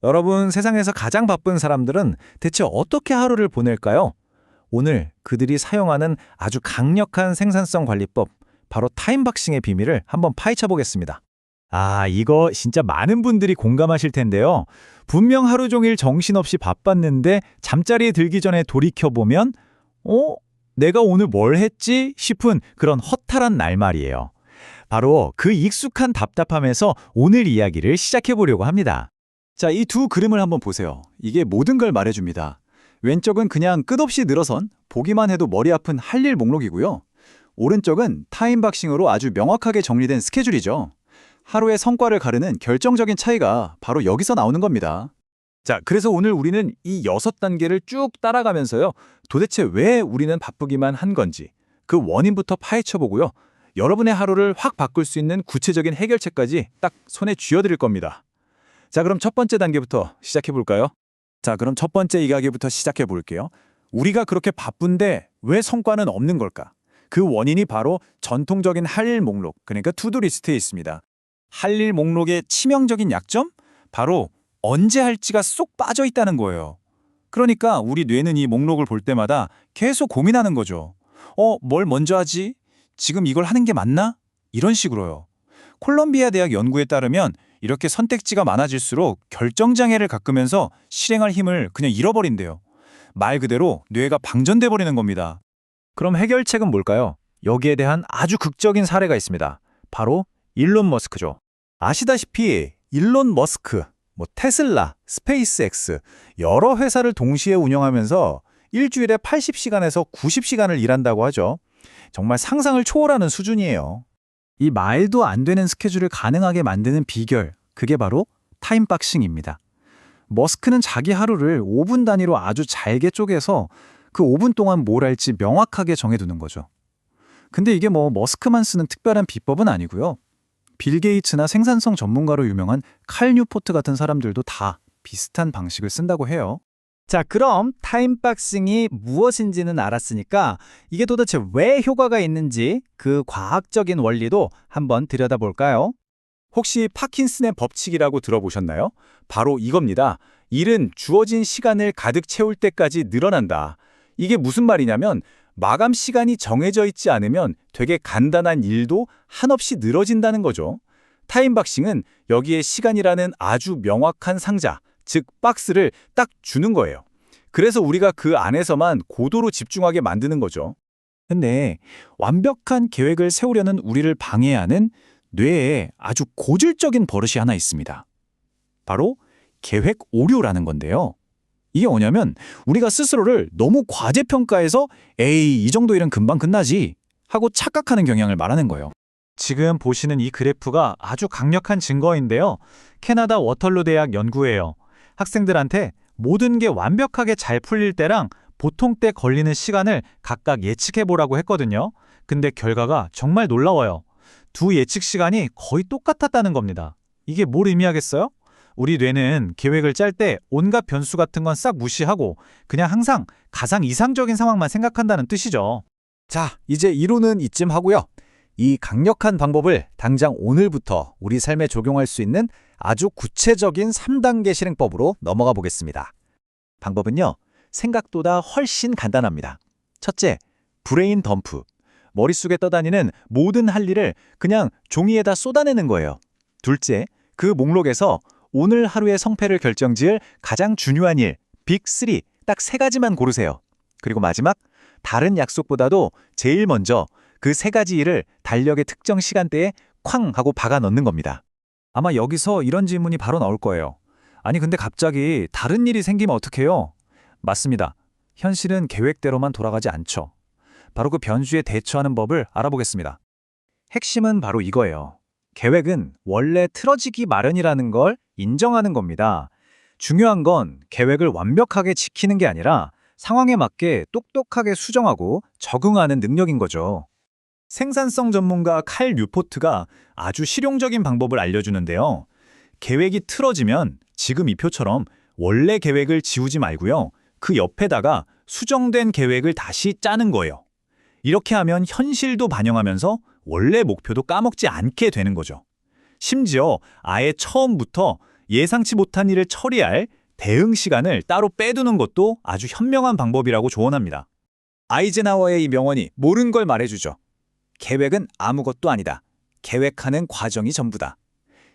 여러분, 세상에서 가장 바쁜 사람들은 대체 어떻게 하루를 보낼까요? 오늘 그들이 사용하는 아주 강력한 생산성 관리법, 바로 타임박싱의 비밀을 한번 파헤쳐 보겠습니다. 이거 진짜 많은 분들이 공감하실 텐데요. 분명 하루 종일 정신없이 바빴는데 잠자리에 들기 전에 돌이켜보면, 내가 오늘 뭘 했지? 싶은 그런 허탈한 날 말이에요. 바로 그 익숙한 답답함에서 오늘 이야기를 시작해 보려고 합니다. 자, 이 두 그림을 한번 보세요. 이게 모든 걸 말해줍니다. 왼쪽은 그냥 끝없이 늘어선 보기만 해도 머리 아픈 할 일 목록이고요. 오른쪽은 타임박싱으로 아주 명확하게 정리된 스케줄이죠. 하루의 성과를 가르는 결정적인 차이가 바로 여기서 나오는 겁니다. 자, 그래서 오늘 우리는 이 6단계를 쭉 따라가면서요. 도대체 왜 우리는 바쁘기만 한 건지 그 원인부터 파헤쳐 보고요. 여러분의 하루를 확 바꿀 수 있는 구체적인 해결책까지 딱 손에 쥐어드릴 겁니다. 자, 그럼 첫 번째 단계부터 시작해 볼까요? 자, 그럼 첫 번째 이야기부터 시작해 볼게요. 우리가 그렇게 바쁜데 왜 성과는 없는 걸까? 그 원인이 바로 전통적인 할 일 목록, 그러니까 투두 리스트에 있습니다. 할 일 목록의 치명적인 약점? 바로 언제 할지가 쏙 빠져 있다는 거예요. 그러니까 우리 뇌는 이 목록을 볼 때마다 계속 고민하는 거죠. 뭘 먼저 하지? 지금 이걸 하는 게 맞나? 이런 식으로요. 콜롬비아 대학 연구에 따르면 이렇게 선택지가 많아질수록 결정장애를 겪으면서 실행할 힘을 그냥 잃어버린대요. 말 그대로 뇌가 방전돼 버리는 겁니다. 그럼 해결책은 뭘까요? 여기에 대한 아주 극적인 사례가 있습니다. 바로 일론 머스크죠. 아시다시피 일론 머스크, 테슬라, 스페이스X 여러 회사를 동시에 운영하면서 일주일에 80시간에서 90시간을 일한다고 하죠. 정말 상상을 초월하는 수준이에요. 이 말도 안 되는 스케줄을 가능하게 만드는 비결, 그게 바로 타임박싱입니다. 머스크는 자기 하루를 5분 단위로 아주 잘게 쪼개서 그 5분 동안 뭘 할지 명확하게 정해두는 거죠. 근데 이게 머스크만 쓰는 특별한 비법은 아니고요. 빌 게이츠나 생산성 전문가로 유명한 칼 뉴포트 같은 사람들도 다 비슷한 방식을 쓴다고 해요. 자, 그럼 타임박싱이 무엇인지는 알았으니까 이게 도대체 왜 효과가 있는지 그 과학적인 원리도 한번 들여다볼까요? 혹시 파킨슨의 법칙이라고 들어보셨나요? 바로 이겁니다. 일은 주어진 시간을 가득 채울 때까지 늘어난다. 이게 무슨 말이냐면 마감 시간이 정해져 있지 않으면 되게 간단한 일도 한없이 늘어진다는 거죠. 타임박싱은 여기에 시간이라는 아주 명확한 상자, 즉 박스를 딱 주는 거예요. 그래서 우리가 그 안에서만 고도로 집중하게 만드는 거죠. 근데 완벽한 계획을 세우려는 우리를 방해하는 뇌에 아주 고질적인 버릇이 하나 있습니다. 바로 계획 오류라는 건데요. 이게 뭐냐면 우리가 스스로를 너무 과제평가해서 에이, 이 정도 일은 금방 끝나지 하고 착각하는 경향을 말하는 거예요. 지금 보시는 이 그래프가 아주 강력한 증거인데요. 캐나다 워털루 대학 연구예요. 학생들한테 모든 게 완벽하게 잘 풀릴 때랑 보통 때 걸리는 시간을 각각 예측해보라고 했거든요. 근데 결과가 정말 놀라워요. 두 예측 시간이 거의 똑같았다는 겁니다. 이게 뭘 의미하겠어요? 우리 뇌는 계획을 짤 때 온갖 변수 같은 건 싹 무시하고 그냥 항상 가장 이상적인 상황만 생각한다는 뜻이죠. 자, 이제 이론은 이쯤 하고요. 이 강력한 방법을 당장 오늘부터 우리 삶에 적용할 수 있는 아주 구체적인 3단계 실행법으로 넘어가 보겠습니다. 방법은요, 생각보다 훨씬 간단합니다. 첫째, 브레인 덤프. 머릿속에 떠다니는 모든 할 일을 그냥 종이에다 쏟아내는 거예요. 둘째, 그 목록에서 오늘 하루의 성패를 결정지을 가장 중요한 일, 빅3, 딱 3가지만 고르세요. 그리고 마지막, 다른 약속보다도 제일 먼저 그 3가지 일을 달력의 특정 시간대에 쾅 하고 박아 넣는 겁니다. 아마 여기서 이런 질문이 바로 나올 거예요. 아니, 근데 갑자기 다른 일이 생기면 어떡해요? 맞습니다. 현실은 계획대로만 돌아가지 않죠. 바로 그 변수에 대처하는 법을 알아보겠습니다. 핵심은 바로 이거예요. 계획은 원래 틀어지기 마련이라는 걸 인정하는 겁니다. 중요한 건 계획을 완벽하게 지키는 게 아니라 상황에 맞게 똑똑하게 수정하고 적응하는 능력인 거죠. 생산성 전문가 칼 뉴포트가 아주 실용적인 방법을 알려주는데요. 계획이 틀어지면 지금 이 표처럼 원래 계획을 지우지 말고요. 그 옆에다가 수정된 계획을 다시 짜는 거예요. 이렇게 하면 현실도 반영하면서 원래 목표도 까먹지 않게 되는 거죠. 심지어 아예 처음부터 예상치 못한 일을 처리할 대응 시간을 따로 빼두는 것도 아주 현명한 방법이라고 조언합니다. 아이젠하워의 이 명언이 모르는 걸 말해주죠. 계획은 아무것도 아니다. 계획하는 과정이 전부다.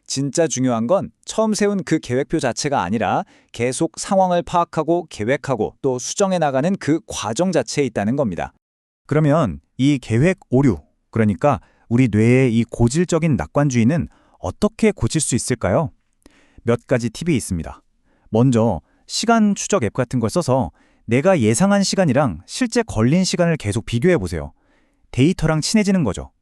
진짜 중요한 건 처음 세운 그 계획표 자체가 아니라 계속 상황을 파악하고 계획하고 또 수정해 나가는 그 과정 자체에 있다는 겁니다. 그러면 이 계획 오류, 그러니까 우리 뇌의 이 고질적인 낙관주의는 어떻게 고칠 수 있을까요? 몇 가지 팁이 있습니다. 먼저 시간 추적 앱 같은 걸 써서 내가 예상한 시간이랑 실제 걸린 시간을 계속 비교해 보세요. 데이터랑 친해지는 거죠.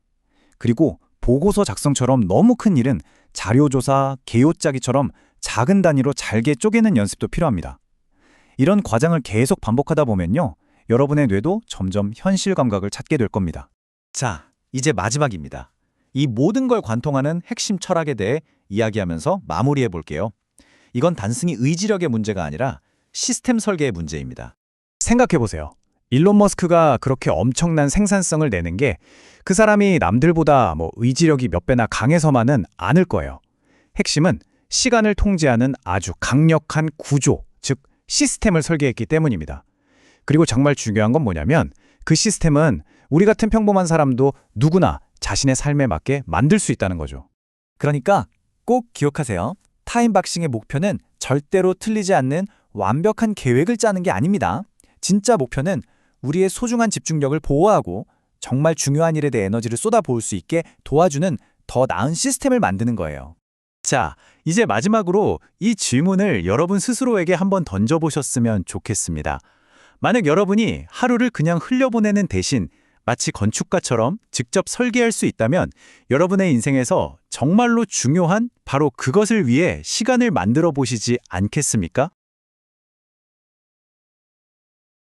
그리고 보고서 작성처럼 너무 큰 일은 자료조사, 개요짜기처럼 작은 단위로 잘게 쪼개는 연습도 필요합니다. 이런 과정을 계속 반복하다 보면요, 여러분의 뇌도 점점 현실 감각을 찾게 될 겁니다. 자, 이제 마지막입니다. 이 모든 걸 관통하는 핵심 철학에 대해 이야기하면서 마무리해 볼게요. 이건 단순히 의지력의 문제가 아니라 시스템 설계의 문제입니다. 생각해 보세요. 일론 머스크가 그렇게 엄청난 생산성을 내는 게 그 사람이 남들보다 의지력이 몇 배나 강해서만은 않을 거예요. 핵심은 시간을 통제하는 아주 강력한 구조, 즉 시스템을 설계했기 때문입니다. 그리고 정말 중요한 건 뭐냐면 그 시스템은 우리 같은 평범한 사람도 누구나 자신의 삶에 맞게 만들 수 있다는 거죠. 그러니까 꼭 기억하세요. 타임박싱의 목표는 절대로 틀리지 않는 완벽한 계획을 짜는 게 아닙니다. 진짜 목표는 우리의 소중한 집중력을 보호하고 정말 중요한 일에 대해 에너지를 쏟아부을 수 있게 도와주는 더 나은 시스템을 만드는 거예요. 자, 이제 마지막으로 이 질문을 여러분 스스로에게 한번 던져보셨으면 좋겠습니다. 만약 여러분이 하루를 그냥 흘려보내는 대신 마치 건축가처럼 직접 설계할 수 있다면 여러분의 인생에서 정말로 중요한 바로 그것을 위해 시간을 만들어 보시지 않겠습니까?